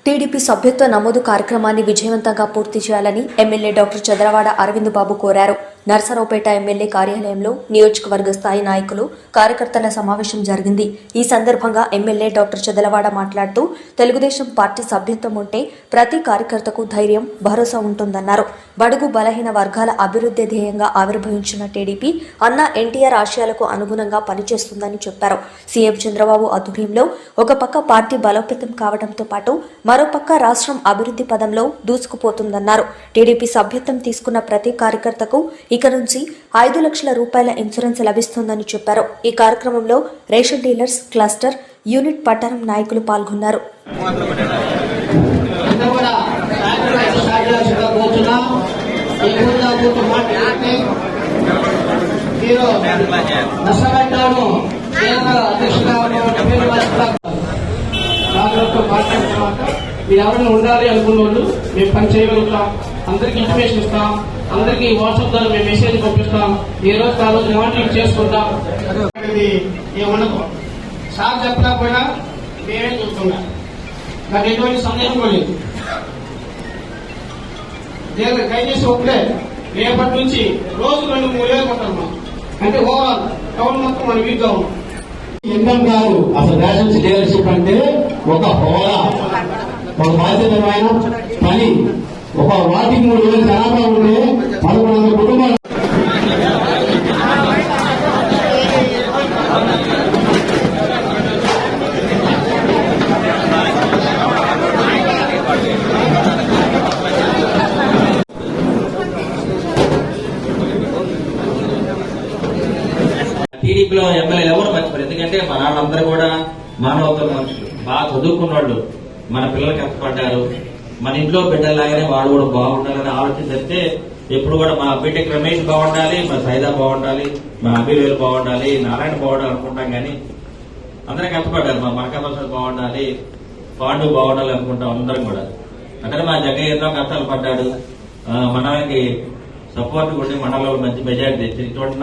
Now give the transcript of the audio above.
TDP సభ్యత్వ నమోదు కార్యక్రమాన్ని విజయవంతంగా పూర్తి చేయాలని ఎమ్మెల్యే డాక్టర్ చంద్రవాడ అరవింద్ బాబు కోరారు. నర్సరావుపేట ఎమ్మెల్యే కార్యాలయంలో నియోజకవర్గ స్థాయి నాయకులు కార్యకర్తల సమావేశం జరిగింది. ఈ సందర్భంగా ఎమ్మెల్యే డాక్టర్ చంద్రవాడ మాట్లాడుతూ తెలుగుదేశం పార్టీ సభ్యత్వం ఉంటే ప్రతి కార్యకర్తకు ధైర్యం, భరోసా ఉంటుందన్నారు. బడుగు బలహీన వర్గాల అభివృద్ధి ధ్యేయంగా ఆవిర్భవించిన టీడీపీ అన్న ఎన్టీఆర్ ఆశయాలకు అనుగుణంగా పనిచేస్తుందని చెప్పారు. సీఎం చంద్రబాబు ఆధ్వర్యంలో ఒక పక్క పార్టీ బలోపేతం కావడంతో పాటు మరోపక్క రాష్ట్రం అభివృద్ధి పదంలో దూసుకుపోతుందన్నారు. టీడీపీ సభ్యత్వం తీసుకున్న ప్రతి కార్యకర్తకు ఇక నుంచి 5 లక్షల రూపాయల ఇన్సూరెన్స్ లభిస్తుందని చెప్పారు. ఈ కార్యక్రమంలో రేషన్ డీలర్స్ క్లస్టర్ యూనిట్ పట్టణం నాయకులు పాల్గొన్నారు. మీరు ఎవరైనా ఉండాలి అనుకున్న వాళ్ళు మేము పని చేయగలుగుతాం. అందరికి ఇన్ఫర్మేషన్ ఇస్తాం. అందరికి వాట్సాప్ ద్వారా మేము మెసేజ్ పంపిస్తాం. ఏ రోజు ఆ రోజు మానిటరింగ్ చేసుకుంటాం. ఏమనకు సార్ చెప్పలేకపోయినా మేమే చూస్తున్నాం. నాకు ఎటువంటి సందేహం లేదు. దయచేసి ఒప్పులే రేపటి నుంచి రోజు 2-3 వేలు కొట్టాలి. అంటే ఓవరాల్ టౌన్ మొత్తం మనం వీక్గా ఉన్నాం. ఇన్కమ్ కాదు అసలు రేషన్ డీలర్షిప్ అంటే ఒక హోదా, ఒక బాధ్యతమైన పని. ఒక వాటికి 3,000 జనాభా ఉంటే 1100 కుటుంబాలు. టీడీపీలో ఎమ్మెల్యేలు ఎవరు మంచివారు? ఎందుకంటే మన వాళ్ళందరూ కూడా మానవతల మనుషులు, బాగా చదువుకున్న వాళ్ళు, మన పిల్లలు కష్టపడ్డారు. మన ఇంట్లో బిడ్డలాగానే వాళ్ళు కూడా బాగుండాలని ఆలోచన చేస్తే ఎప్పుడు కూడా మా బిడ్డకి రమేష్ బాగుండాలి, మా సైదా బాగుండాలి, మా అభివేలు బాగుండాలి, నారాయణ బాగుండాలి అనుకుంటాం. కానీ అందరూ కష్టపడ్డారు. మా మనకమర్షాలు బాగుండాలి, పాండు బాగుండాలి అనుకుంటాం అందరం కూడా. అంటే మా జగ్గయ్య ఎన్నో కష్టాలు పడ్డాడు. మనకి సపోర్ట్ కూడా మండలంలో మంచి మెజారిటీ తెచ్చి ఇటువంటి